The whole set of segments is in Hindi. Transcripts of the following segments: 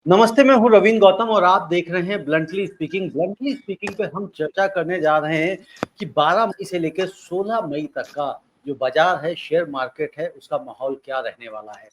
नमस्ते, मैं हूँ रवीन गौतम और आप देख रहे हैं ब्लंटली स्पीकिंग। ब्लंटली स्पीकिंग पे हम चर्चा करने जा रहे हैं कि 12 मई से लेकर 16 मई तक का जो बाजार है, शेयर मार्केट है, उसका माहौल क्या रहने वाला है।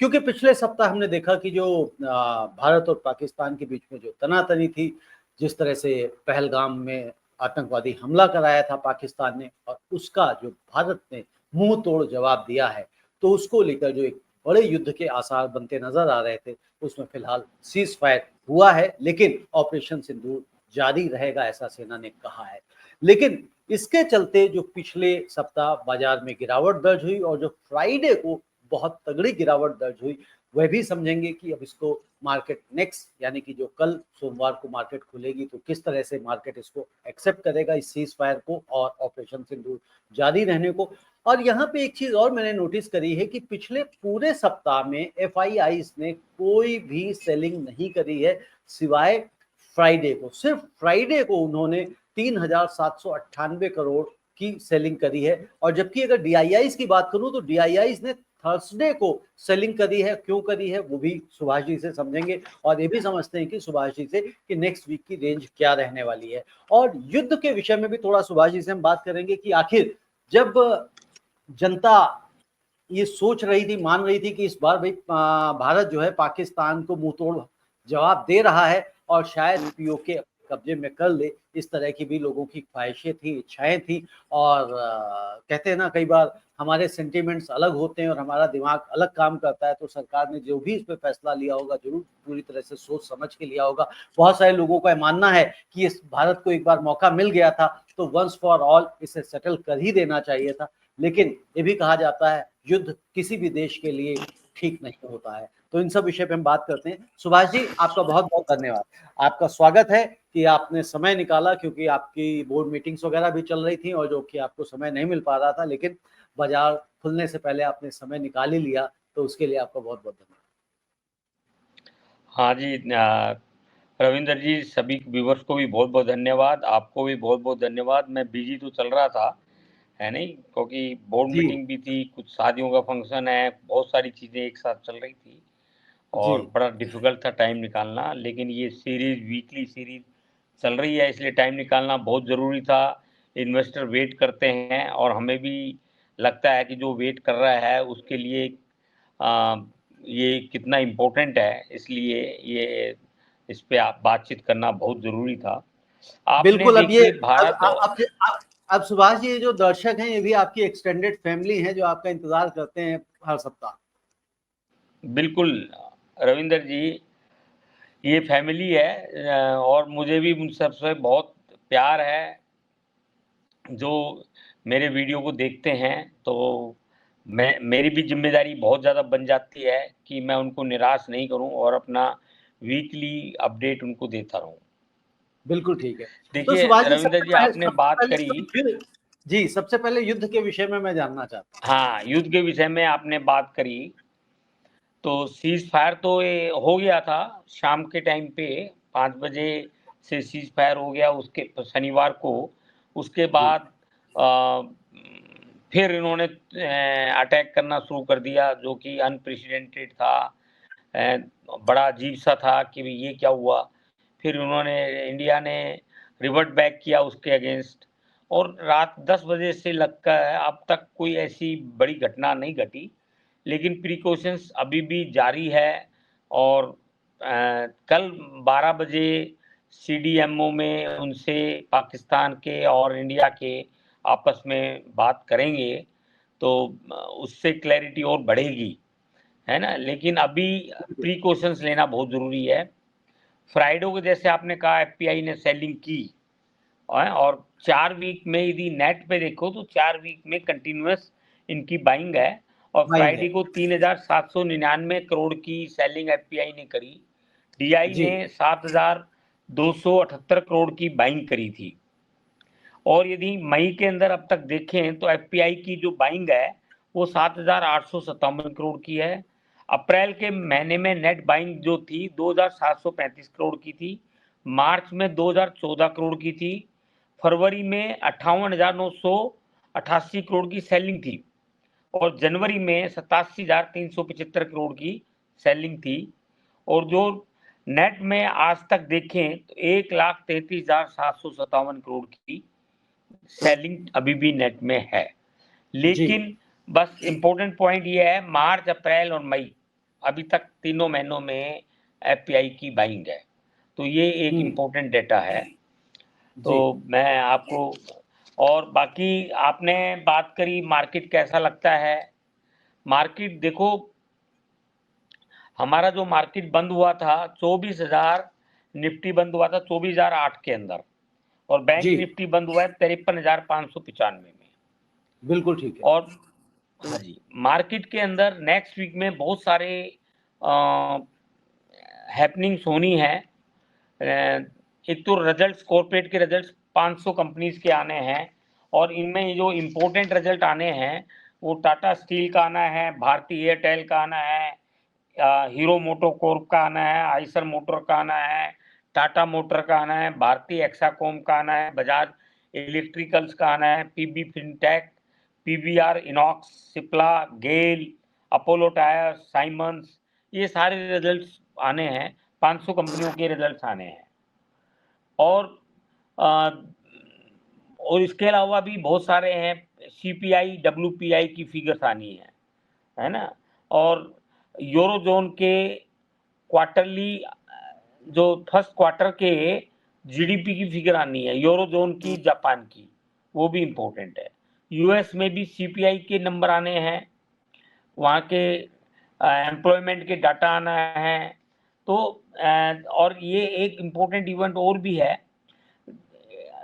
क्योंकि पिछले सप्ताह हमने देखा कि जो भारत और पाकिस्तान के बीच में जो तनातनी थी, जिस तरह से पहलगाम में आतंकवादी हमला कराया था पाकिस्तान ने और उसका जो भारत ने मुंह तोड़ जवाब दिया है, तो उसको लेकर जो एक बड़े युद्ध के आसार बनते नजर आ रहे थे, उसमें फिलहाल सीज फायर हुआ है, लेकिन ऑपरेशन सिंदूर जारी रहेगा, ऐसा सेना ने कहा है। लेकिन इसके चलते जो पिछले सप्ताह बाजार में गिरावट दर्ज हुई और जो फ्राइडे को बहुत तगड़ी गिरावट दर्ज हुई, वह भी समझेंगे कि अब इसको मार्केट नेक्स्ट यानी कि जो कल सोमवार को मार्केट खुलेगी तो किस तरह से मार्केट इसको एक्सेप्ट करेगा, इस सीज फायर को और ऑपरेशन सिंदूर जारी रहने को। और यहाँ पे एक चीज और मैंने नोटिस करी है कि पिछले पूरे सप्ताह में एफआईआईज ने कोई भी सेलिंग नहीं करी है सिवाय फ्राइडे को। सिर्फ फ्राइडे को उन्होंने 3,798 करोड़ की सेलिंग करी है। और जबकि अगर डीआईआईज की बात करूं तो डीआईआईज ने थर्सडे को सेलिंग करी है। क्यों करी है वो भी सुभाष जी से समझेंगे और ये भी समझते हैं कि सुभाष जी से कि नेक्स्ट वीक की रेंज क्या रहने वाली है। और युद्ध के विषय में भी थोड़ा सुभाष जी से हम बात करेंगे कि आखिर जब जनता ये सोच रही थी, मान रही थी कि इस बार भाई भारत जो है पाकिस्तान को मुंह तोड़ जवाब दे रहा है और शायद पीओके कब्जे में कर ले, इस तरह की भी लोगों की ख्वाहिशें थी, इच्छाएं थी। और कहते हैं ना, कई बार हमारे सेंटिमेंट्स अलग होते हैं और हमारा दिमाग अलग काम करता है, तो सरकार ने जो भी इस पे फैसला लिया होगा जरूर पूरी तरह से सोच समझ के लिया होगा। बहुत सारे लोगों का मानना है कि इस भारत को एक बार मौका मिल गया था तो वंस फॉर ऑल इसे सेटल कर ही देना चाहिए था। लेकिन ये भी कहा जाता है युद्ध किसी भी देश के लिए ठीक नहीं होता है। तो इन सब विषय पे हम बात करते हैं। सुभाष जी, आपका बहुत बहुत धन्यवाद, आपका स्वागत है कि आपने समय निकाला, क्योंकि आपकी बोर्ड मीटिंग्स वगैरह भी चल रही थी और जो कि आपको समय नहीं मिल पा रहा था, लेकिन बाजार खुलने से पहले आपने समय निकाल ही लिया, तो उसके लिए आपका बहुत बहुत धन्यवाद। हाँ जी, रविंदर जी, सभी व्यूवर्स को भी बहुत बहुत धन्यवाद, आपको भी बहुत बहुत धन्यवाद। मैं बिजी तो चल रहा था, है नहीं, क्योंकि बोर्ड मीटिंग भी थी, कुछ शादियों का फंक्शन है, बहुत सारी चीज़ें एक साथ चल रही थी और बड़ा डिफिकल्ट था टाइम निकालना। लेकिन ये सीरीज, वीकली सीरीज चल रही है, इसलिए टाइम निकालना बहुत ज़रूरी था। इन्वेस्टर वेट करते हैं और हमें भी लगता है कि जो वेट कर रहा है उसके लिए ये कितना इम्पोर्टेंट है, इसलिए ये इस पे आप बातचीत करना बहुत ज़रूरी था। आपने बिल्कुल। अब ये देखिए भारत अब सुभाष जी, ये जो दर्शक हैं ये भी आपकी एक्सटेंडेड फैमिली है जो आपका इंतजार करते हैं हर सप्ताह। बिल्कुल रविंदर जी, ये फैमिली है और मुझे भी उन सबसे बहुत प्यार है जो मेरे वीडियो को देखते हैं। तो मेरी भी जिम्मेदारी बहुत ज़्यादा बन जाती है कि मैं उनको निराश नहीं करूं और अपना वीकली अपडेट उनको देता रहूं। बिल्कुल ठीक है। तो देखिए सुभाष जी, रविंदर जी, आपने बात करी, जी, सबसे पहले युद्ध के विषय में मैं जानना चाहता हूँ। हाँ, युद्ध के विषय में आपने बात करी, तो सीज फायर तो ये हो गया था शाम के टाइम पे 5 बजे से सीज फायर हो गया उसके शनिवार को। उसके बाद फिर इन्होंने अटैक करना शुरू कर दिया, जो कि अनप्रेसिडेंटेड था। बड़ा अजीब सा था कि ये क्या हुआ। फिर उन्होंने, इंडिया ने रिवर्ट बैक किया उसके अगेंस्ट और रात 10 बजे से लगता है अब तक कोई ऐसी बड़ी घटना नहीं घटी, लेकिन प्रिकॉशंस अभी भी जारी है। और कल 12 बजे सीडीएमओ में उनसे पाकिस्तान के और इंडिया के आपस में बात करेंगे, तो उससे क्लैरिटी और बढ़ेगी, है ना। लेकिन अभी प्रिकॉशंस लेना बहुत ज़रूरी है। फ्राइडे को जैसे आपने कहा एफपीआई ने सेलिंग की और 4 वीक में यदि नेट पे देखो तो 4 वीक में कंटिन्यूस इनकी बाइंग है और फ्राइडे को 3,799 करोड़ की सेलिंग एफपीआई ने करी। डीआई ने 7,278 करोड़ की बाइंग करी थी। और यदि मई के अंदर अब तक देखें तो एफपीआई की जो बाइंग है वो 7,857 करोड़ की है। अप्रैल के महीने में नेट बाइंग जो थी 2,735 करोड़ की थी, मार्च में 2,014 करोड़ की थी, फरवरी में 58,988 करोड़ की सेलिंग थी और जनवरी में 87,375 करोड़ की सेलिंग थी। और जो नेट में आज तक देखें तो 1,33,757 करोड़ की सेलिंग अभी भी नेट में है। लेकिन बस इम्पोर्टेंट पॉइंट ये है, मार्च, अप्रैल और मई अभी तक तीनों महीनों में एफपीआई की बाइंग है, तो ये एक इम्पोर्टेंट डेटा है। तो मैं आपको, और बाकी आपने बात करी मार्केट कैसा लगता है। मार्केट देखो, हमारा जो मार्केट बंद हुआ था 24,000, निफ्टी बंद हुआ था 24,008 के अंदर, और बैंक निफ्टी बंद हुआ है 53,595 में। बिल्कुल ठीक है। और हाँ जी, मार्केट के अंदर नेक्स्ट वीक में बहुत सारे हैपनिंग्स होनी है। एक तो रिजल्ट्स, कॉर्पोरेट के रिजल्ट्स 500 कंपनीज के आने हैं, और इनमें जो इम्पोर्टेंट रिजल्ट आने हैं वो टाटा स्टील का आना है, भारती एयरटेल का आना है, हीरो मोटो कॉर्प का आना है, आइसर मोटर का आना है, टाटा मोटर का आना है, भारती एक्साकॉम का आना है, बजाज इलेक्ट्रिकल्स का आना है, पीबी फिनटेक, पीवीआर इनॉक्स, सिप्ला, गेल, अपोलो टायर्स, साइमंस, ये सारे रिजल्ट्स आने हैं। 500 कंपनियों के रिजल्ट्स आने हैं। और इसके अलावा भी बहुत सारे हैं, सीपीआई, डब्ल्यूपीआई की फिगर्स आनी है ना। और यूरोजोन के क्वार्टरली, जो फर्स्ट क्वार्टर के जीडीपी की फिगर आनी है, यूरोजोन की, जापान की, वो भी इम्पोर्टेंट है। यूएस में भी सीपीआई के नंबर आने हैं, वहाँ के एम्प्लॉयमेंट के डाटा आना है। तो और ये एक इम्पोर्टेंट इवेंट और भी है,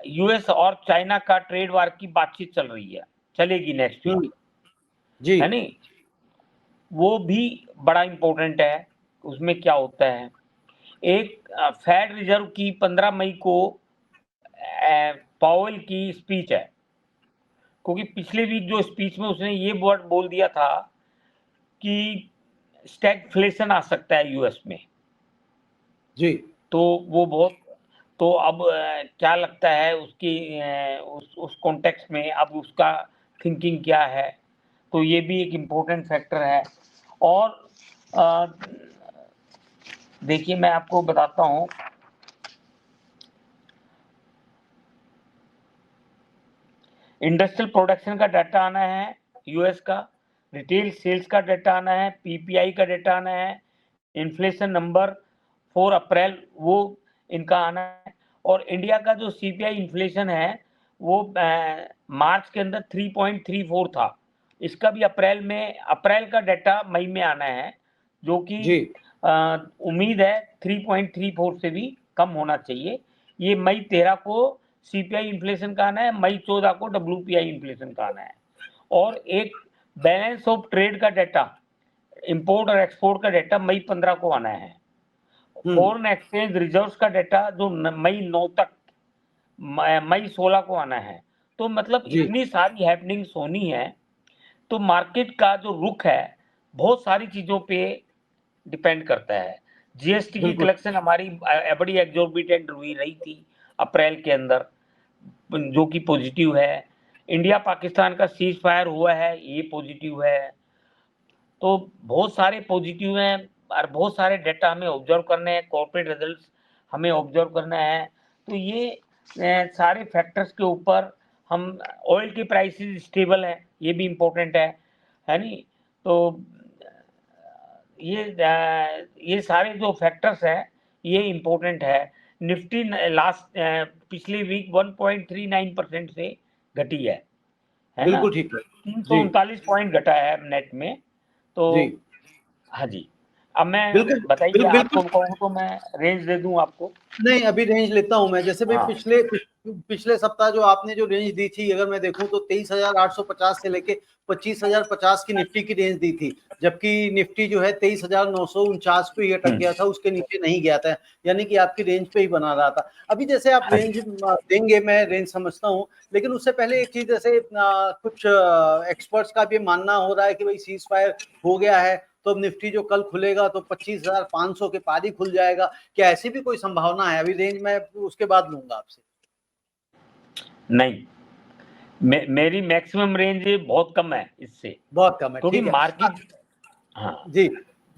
यूएस और चाइना का ट्रेड वार की बातचीत चल रही है, चलेगी नेक्स्ट वीक, जी है नहीं, वो भी बड़ा इम्पोर्टेंट है। उसमें क्या होता है, एक फेड रिजर्व की 15 मई को पावेल की स्पीच है, क्योंकि पिछले वीक जो स्पीच में उसने ये वर्ड बोल दिया था कि स्टैगफ्लेशन आ सकता है यूएस में। जी। तो वो बहुत, तो अब क्या लगता है उसकी उस कॉन्टेक्स्ट में अब उसका थिंकिंग क्या है, तो ये भी एक इम्पोर्टेंट फैक्टर है। और देखिए मैं आपको बताता हूँ, इंडस्ट्रियल प्रोडक्शन का डाटा आना है यूएस का, रिटेल सेल्स का डाटा आना है, पीपीआई का डाटा आना है, इन्फ्लेशन नंबर 4 अप्रैल वो इनका आना है। और इंडिया का जो सीपीआई इन्फ्लेशन है वो मार्च के अंदर 3.34 था, इसका भी अप्रैल का डाटा मई में आना है, जो कि उम्मीद है 3.34 से भी कम होना चाहिए। ये मई 13 को सीपीआई इन्फ्लेशन का आना है, मई 14 को डब्ल्यूपीआई इन्फ्लेशन का आना है। और एक बैलेंस ऑफ ट्रेड का डाटा, इंपोर्ट और एक्सपोर्ट का डाटा मई 15 को आना है। फॉरेन एक्सचेंज रिजर्व्स का डाटा जो मई 9 तक, मई 16 को आना है। तो मतलब इतनी सारी हैपनिंग्स होनी है, तो मार्केट का जो रुख है बहुत सारी चीजों पे डिपेंड करता है। जीएसटी की कलेक्शन हमारी बड़ी एग्जॉर्बिटेंट हुई रही थी अप्रैल के अंदर, जो कि पॉजिटिव है। इंडिया पाकिस्तान का सीज फायर हुआ है, ये पॉजिटिव है। तो बहुत सारे पॉजिटिव हैं, और बहुत सारे डेटा हमें ऑब्जर्व करने हैं, कॉर्पोरेट रिजल्ट्स हमें ऑब्जर्व करना है। तो ये सारे फैक्टर्स के ऊपर हम, ऑयल की प्राइसेस स्टेबल है, ये भी इम्पोर्टेंट है नहीं। तो ये सारे जो फैक्टर्स हैं ये इम्पोर्टेंट है। निफ्टी लास्ट पिछले वीक 1.39% से घटी है ना, बिल्कुल ठीक है। 339 पॉइंट घटा है नेट में। तो हाँ जी, अब मैं बिल्कुल बताइए, आपको बिल्कुल। कहूँ तो मैं रेंज दे दूं आपको। नहीं, अभी रेंज लेता हूं मैं। जैसे भाई हाँ। पिछले सप्ताह जो आपने जो रेंज दी थी, अगर मैं देखूं तो 23,850 से लेके 25,050 की निफ्टी की रेंज दी थी, जबकि निफ्टी जो है 23,949 पे ही अटक गया था, उसके नीचे नहीं गया था, यानी कि आपकी रेंज पे ही बना रहा था। अभी जैसे आप रेंज देंगे, मैं रेंज समझता हूं, लेकिन उससे पहले एक चीज, जैसे कुछ एक्सपर्ट्स का भी मानना हो रहा है कि भाई सीज फायर हो गया है, तो निफ्टी जो कल खुलेगा तो 25,500 के पार ही खुल जाएगा। क्या ऐसी भी कोई संभावना है? अभी रेंज मैं उसके बाद लूंगा आपसे। नहीं, मेरी मैक्सिमम रेंज बहुत कम है इससे, बहुत कम है, क्योंकि ठीक है। मार्केट, हाँ जी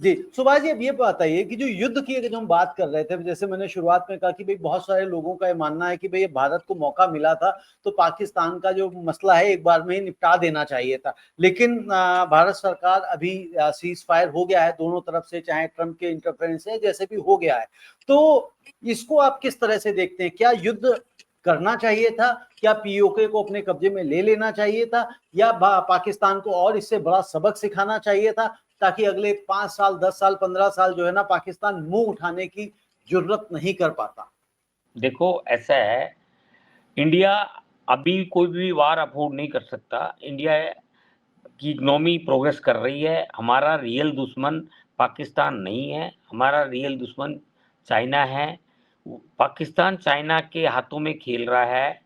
जी सुभाष जी, अब ये बताइए कि जो युद्ध की जो हम बात कर रहे थे, जैसे मैंने शुरुआत में कहा कि भाई बहुत सारे लोगों का ये मानना है कि भाई भारत को मौका मिला था तो पाकिस्तान का जो मसला है एक बार में ही निपटा देना चाहिए था, लेकिन भारत सरकार अभी सीज फायर हो गया है दोनों तरफ से, चाहे ट्रम्प के इंटरफेरेंस से जैसे भी हो गया है, तो इसको आप किस तरह से देखते हैं? क्या युद्ध करना चाहिए था? क्या पीओके को अपने कब्जे में ले लेना चाहिए था, या पाकिस्तान को और इससे बड़ा सबक सिखाना चाहिए था ताकि अगले 5 साल 10 साल 15 साल जो है ना पाकिस्तान मुंह उठाने की जरूरत नहीं कर पाता? देखो ऐसा है, इंडिया अभी कोई भी वार अफोर्ड नहीं कर सकता। इंडिया की इकोनॉमी प्रोग्रेस कर रही है। हमारा रियल दुश्मन पाकिस्तान नहीं है, हमारा रियल दुश्मन चाइना है। पाकिस्तान चाइना के हाथों में खेल रहा है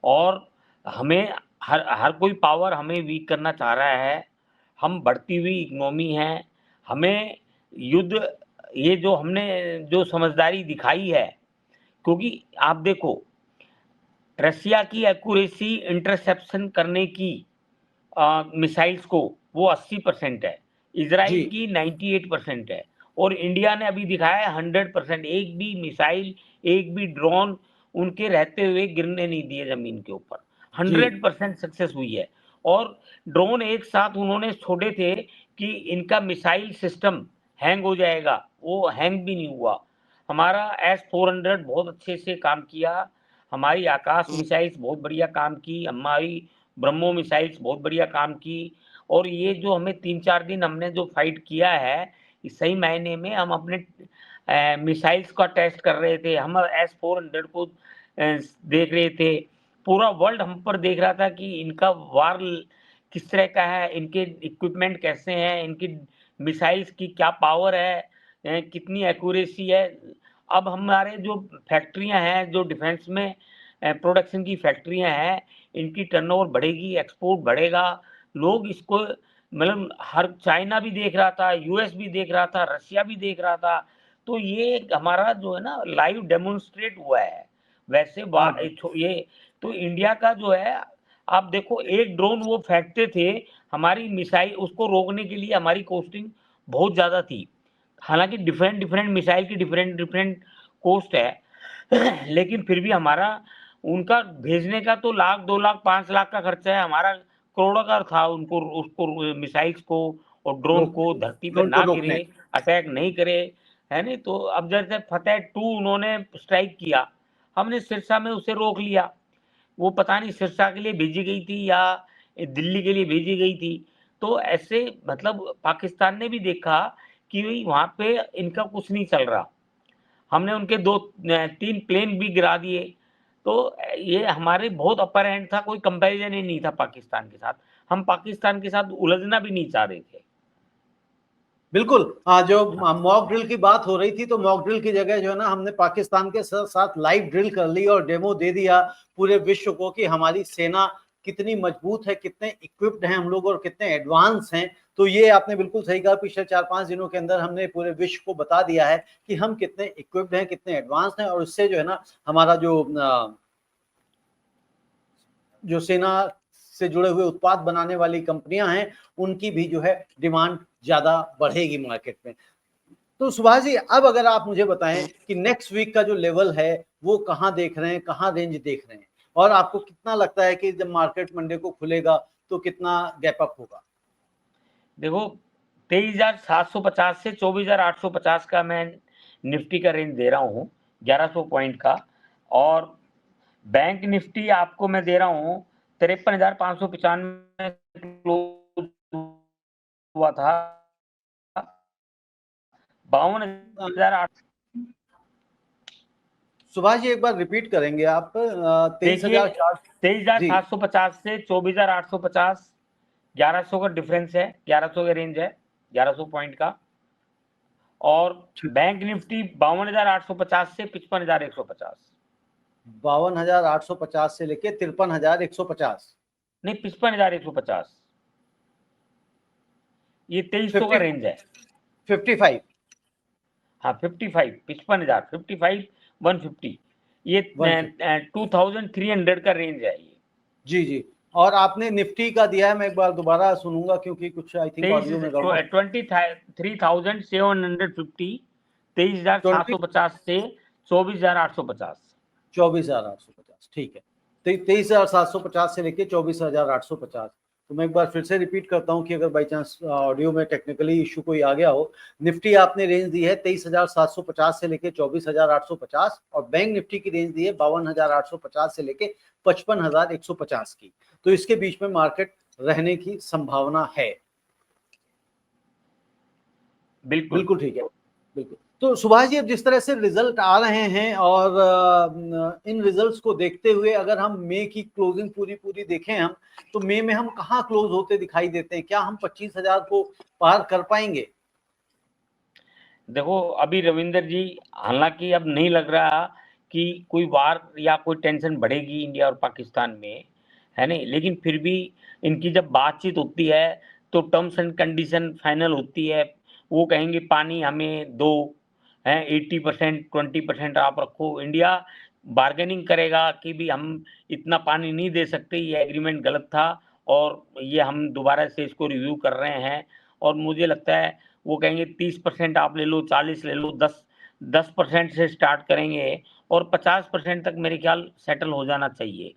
और हमें हर कोई पावर हमें वीक करना चाह रहा है। हम बढ़ती हुई इकोनॉमी है, हमें युद्ध, ये जो हमने जो समझदारी दिखाई है, क्योंकि आप देखो रसिया की एक्यूरेसी इंटरसेप्शन करने की मिसाइल्स को वो 80% है, इजराइल की 98% है, और इंडिया ने अभी दिखाया है 100%। एक भी मिसाइल, एक भी ड्रोन उनके रहते हुए गिरने नहीं दिए जमीन के ऊपर। 100% सक्सेस हुई है। और ड्रोन एक साथ उन्होंने छोड़े थे कि इनका मिसाइल सिस्टम हैंग हो जाएगा, वो हैंग भी नहीं हुआ। हमारा S-400 बहुत अच्छे से काम किया, हमारी आकाश मिसाइल्स बहुत बढ़िया काम की, हमारी ब्रह्मो मिसाइल्स बहुत बढ़िया काम की। और ये जो हमें 3-4 दिन हमने जो फाइट किया है, सही मायने में हम अपने मिसाइल्स का टेस्ट कर रहे थे, हम S-400 को देख रहे थे। पूरा वर्ल्ड हम पर देख रहा था कि इनका वार किस तरह का है, इनके इक्विपमेंट कैसे हैं, इनकी मिसाइल्स की क्या पावर है, कितनी एक्यूरेसी है। अब हमारे जो फैक्ट्रियां हैं, जो डिफेंस में प्रोडक्शन की फैक्ट्रियां हैं, इनकी टर्नओवर बढ़ेगी, एक्सपोर्ट बढ़ेगा। लोग इसको मतलब हर चाइना भी देख रहा था, यूएस भी देख रहा था, रशिया भी देख रहा था। तो ये हमारा जो है ना लाइव डेमोन्स्ट्रेट हुआ है। वैसे ये तो इंडिया का जो है, आप देखो एक ड्रोन वो फेंकते थे, हमारी मिसाइल उसको रोकने के लिए हमारी कॉस्टिंग बहुत ज़्यादा थी। हालांकि डिफरेंट डिफरेंट मिसाइल की डिफरेंट डिफरेंट कॉस्ट है लेकिन फिर भी हमारा उनका भेजने का तो लाख 2 लाख 5 लाख का खर्चा है, हमारा करोड़ों का था उनको, उसको मिसाइल्स को और ड्रोन को धरती पे ना गिरे, अटैक नहीं करे, है नहीं। तो अब जैसे फतेह 2 उन्होंने स्ट्राइक किया, हमने सिरसा में उसे रोक लिया। वो पता नहीं सिरसा के लिए भेजी गई थी या दिल्ली के लिए भेजी गई थी। तो ऐसे मतलब पाकिस्तान ने भी देखा कि भाई वहाँ पे इनका कुछ नहीं चल रहा, हमने उनके 2-3 प्लेन भी गिरा दिए। तो ये हमारे बहुत अपर हैंड था, कोई कंपैरिजन ही नहीं था पाकिस्तान के साथ। हम पाकिस्तान के साथ उलझना भी नहीं चाह रहे थे। बिल्कुल। जो मॉक ड्रिल की बात हो रही थी, तो मॉक ड्रिल की जगह जो है ना हमने पाकिस्तान के साथ लाइव ड्रिल कर ली और डेमो दे दिया पूरे विश्व को कि हमारी सेना कितनी मजबूत है, कितने इक्विप्ड हैं हम लोग और कितने एडवांस हैं। तो ये आपने बिल्कुल सही कहा, पिछले 4-5 दिनों के अंदर हमने पूरे विश्व को बता दिया है कि हम कितने इक्विप्ड हैं, कितने एडवांस हैं, और इससे जो है ना हमारा जो सेना से जुड़े हुए उत्पाद बनाने वाली कंपनियां हैं उनकी भी जो है डिमांड ज्यादा बढ़ेगी मार्केट में। तो सुभाष जी, अब अगर आप मुझे बताएं कि नेक्स्ट वीक का जो लेवल है वो कहां देख रहे हैं, कहां रेंज देख रहे हैं, और आपको कितना लगता है कि जब मार्केट मंडे को खुलेगा तो कितना गैप अप होगा? देखो 23,750 से 24,850 का मैं निफ्टी का रेंज दे रहा हूँ, 1100 पॉइंट का। और बैंक निफ्टी आपको मैं दे रहा हूँ 53,595 क्लोज हुआ था, 52,800। सुभाष जी, एक बार रिपीट करेंगे आप? 23,750 से 24,850, 1100 का डिफरेंस है, 1100 का रेंज है, 1100 पॉइंट का। और बैंक निफ्टी 52,850 से 55,150। 52,850 से लेके 53,150? नहीं, 55,150। ये 2300 का रेंज है। 55? हाँ 55, 55,000, 55, 150, ये 2300 का रेंज है ये। जी जी। और आपने निफ्टी का दिया है, मैं एक बार दोबारा सुनूंगा क्योंकि कुछ आई थिंक ऑडियो में गड़बड़। 23,350, 23,750 से 24,850। 24,850, ठीक है। 23,750 से लेके 24,850। तो मैं एक बार फिर से रिपीट करता हूं कि अगर बाई चांस ऑडियो में टेक्निकली इशू कोई आ गया हो। निफ्टी आपने रेंज दी है 23,750 से लेके 24,850, और बैंक निफ्टी की रेंज दी है 52,850 से लेके 55,150 की। तो इसके बीच में मार्केट रहने की संभावना है। बिल्कुल ठीक है, बिल्कुल। तो सुभाष जी, अब जिस तरह से रिजल्ट आ रहे हैं और इन रिजल्ट्स को देखते हुए अगर हम मई की क्लोजिंग पूरी पूरी देखें हम, तो मई में हम कहाँ क्लोज होते दिखाई देते हैं? क्या हम 25,000 को पार कर पाएंगे? देखो अभी रविंदर जी, हालांकि अब नहीं लग रहा कि कोई वार या कोई टेंशन बढ़ेगी इंडिया और पाकिस्तान में, है नहीं, लेकिन फिर भी इनकी जब बातचीत होती है तो टर्म्स एंड कंडीशन फाइनल होती है। वो कहेंगे पानी हमें दो, है 80%, 20% आप रखो। इंडिया बार्गेनिंग करेगा कि भी हम इतना पानी नहीं दे सकते, ये एग्रीमेंट गलत था और ये हम दोबारा से इसको रिव्यू कर रहे हैं। और मुझे लगता है वो कहेंगे 30% आप ले लो, 40 ले लो, 10% से स्टार्ट करेंगे और 50% तक मेरे ख्याल सेटल हो जाना चाहिए।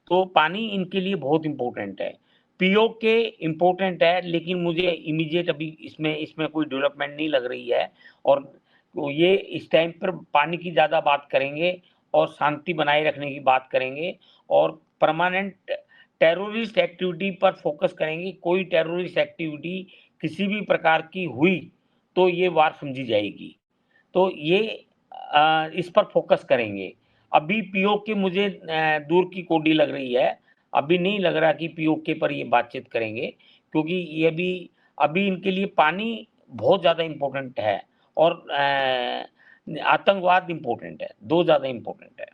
तो पानी इनके लिए बहुत इम्पोर्टेंट है। पीओके इम्पोर्टेंट है, लेकिन मुझे इमीडिएट अभी इसमें कोई डेवलपमेंट नहीं लग रही है। और तो ये इस टाइम पर पानी की ज़्यादा बात करेंगे और शांति बनाए रखने की बात करेंगे और परमानेंट टेररिस्ट एक्टिविटी पर फोकस करेंगे। कोई टेररिस्ट एक्टिविटी किसी भी प्रकार की हुई तो ये वार समझी जाएगी। तो ये इस पर फोकस करेंगे। अभी पीओके मुझे दूर की कोडी लग रही है। अभी नहीं लग रहा कि पीओके पर ये बातचीत करेंगे, क्योंकि ये भी अभी इनके लिए पानी बहुत ज़्यादा इम्पोर्टेंट है और आतंकवाद इम्पोर्टेंट है, दो ज़्यादा इम्पोर्टेंट है।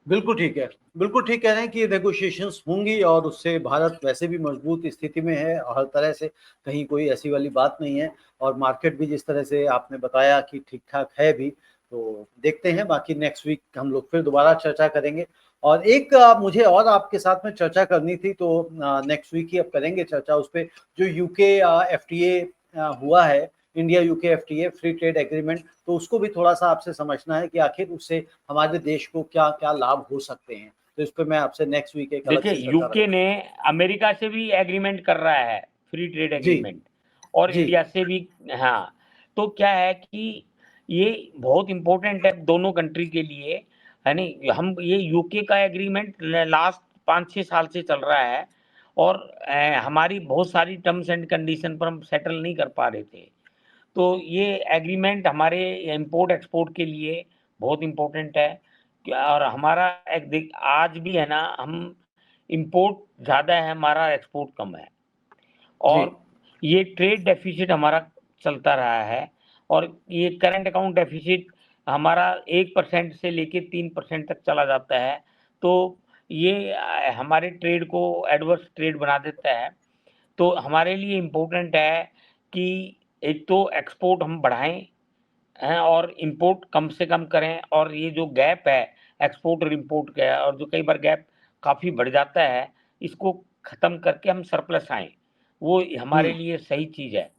बिल्कुल ठीक है, बिल्कुल ठीक कह रहे हैं कि नेगोशिएशंस होंगी और उससे भारत वैसे भी मजबूत स्थिति में है और हर तरह से, कहीं कोई ऐसी वाली बात नहीं है। और मार्केट भी जिस तरह से आपने बताया कि ठीक ठाक है भी, तो देखते हैं। बाकी नेक्स्ट वीक हम लोग फिर दोबारा चर्चा करेंगे। और एक मुझे और आपके साथ में चर्चा करनी थी, तो नेक्स्ट वीक ही अब करेंगे चर्चा उस पर, जो यूके एफटीए हुआ है, India UK FTA free trade agreement. तो उसको भी थोड़ा सा आपसे समझना है कि आखिर उससे हमारे देश को क्या क्या लाभ हो सकते हैं। तो इस पर मैं आपसे नेक्स्ट वीक एक अलग देखिए, से चर्चा यूके रखूंगा। ने अमेरिका से भी एग्रीमेंट कर रहा है, फ्री ट्रेड जी एग्रीमेंट, और जी इंडिया से भी। हाँ, तो क्या है कि ये बहुत इम्पोर्टेंट है दोनों कंट्री के लिए, है नहीं। हम ये यूके का एग्रीमेंट लास्ट 5-6 साल से चल रहा है और हमारी बहुत सारी टर्म्स एंड कंडीशन पर हम सेटल नहीं कर पा रहे थे। तो ये एग्रीमेंट हमारे इंपोर्ट एक्सपोर्ट के लिए बहुत इम्पोर्टेंट है। और हमारा आज भी है ना, हम इंपोर्ट ज़्यादा है, हमारा एक्सपोर्ट कम है। जी और ये ट्रेड डेफिसिट हमारा चलता रहा है और ये करंट अकाउंट डेफिसिट हमारा 1% से लेके 3% तक चला जाता है। तो ये हमारे ट्रेड को एडवर्स ट्रेड बना देता है। तो हमारे लिए इम्पोर्टेंट है कि एक तो एक्सपोर्ट हम बढ़ाएं हैं और इंपोर्ट कम से कम करें। और ये जो गैप है एक्सपोर्ट और इंपोर्ट का, और जो कई बार गैप काफ़ी बढ़ जाता है, इसको ख़त्म करके हम सरप्लस आएँ, वो हमारे लिए सही चीज़ है।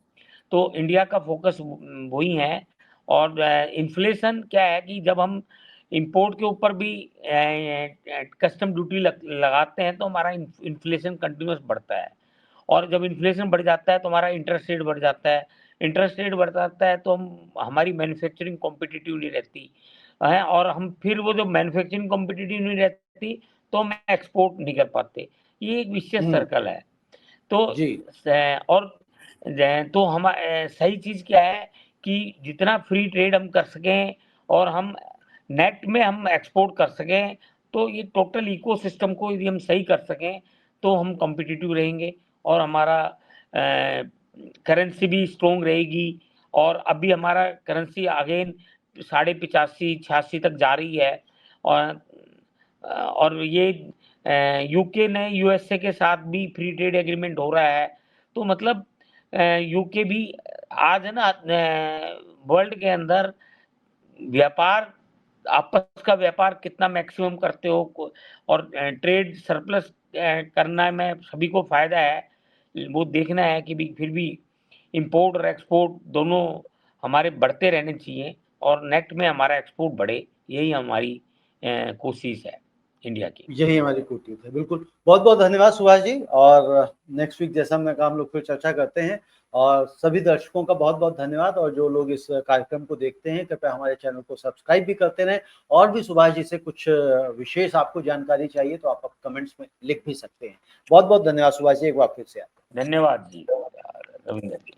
तो इंडिया का फोकस वही है। और इन्फ्लेशन क्या है कि जब हम इंपोर्ट के ऊपर भी कस्टम ड्यूटी लगाते हैं तो हमारा इन्फ्लेशन कंटिन्यूस बढ़ता है। और जब इन्फ्लेशन बढ़ जाता है तो हमारा इंटरेस्ट रेट बढ़ जाता है। इंटरेस्ट रेट बढ़ जाता है तो हमारी मैन्युफैक्चरिंग कॉम्पिटिटिव नहीं रहती है, और हम फिर वो जो मैन्युफैक्चरिंग कॉम्पिटिटिव नहीं रहती तो हम एक्सपोर्ट नहीं कर पाते। ये एक विशेष हम्म सर्कल है। तो जी और तो हम सही चीज़ क्या है कि जितना फ्री ट्रेड हम कर सकें और हम नेट में हम एक्सपोर्ट कर सकें, तो ये टोटल इकोसिस्टम को यदि हम सही कर सकें तो हम कॉम्पिटिटिव रहेंगे और हमारा करेंसी भी स्ट्रॉन्ग रहेगी। और अभी हमारा करेंसी अगेन 85-86 तक जा रही है। और ये यूके ने यूएसए के साथ भी फ्री ट्रेड एग्रीमेंट हो रहा है। तो मतलब यूके भी आज है ना वर्ल्ड के अंदर व्यापार, आपस का व्यापार कितना मैक्सिमम करते हो और ट्रेड सरप्लस करना में सभी को फायदा है, वो देखना है कि भी फिर भी इंपोर्ट और एक्सपोर्ट दोनों हमारे बढ़ते रहने चाहिए और नेट में हमारा एक्सपोर्ट बढ़े, यही हमारी कोशिश है इंडिया की। यही हमारी कोशिश है, बिल्कुल। बहुत बहुत धन्यवाद सुभाष जी, और नेक्स्ट वीक जैसा हमने कहा हम लोग फिर चर्चा करते हैं। और सभी दर्शकों का बहुत बहुत धन्यवाद, और जो लोग इस कार्यक्रम को देखते हैं कृपया हमारे चैनल को सब्सक्राइब भी करते रहें। और भी सुभाष जी से कुछ विशेष आपको जानकारी चाहिए तो आप कमेंट्स में लिख भी सकते हैं। बहुत बहुत धन्यवाद सुभाष जी, एक बार फिर से। धन्यवाद जी रविंद्र जी।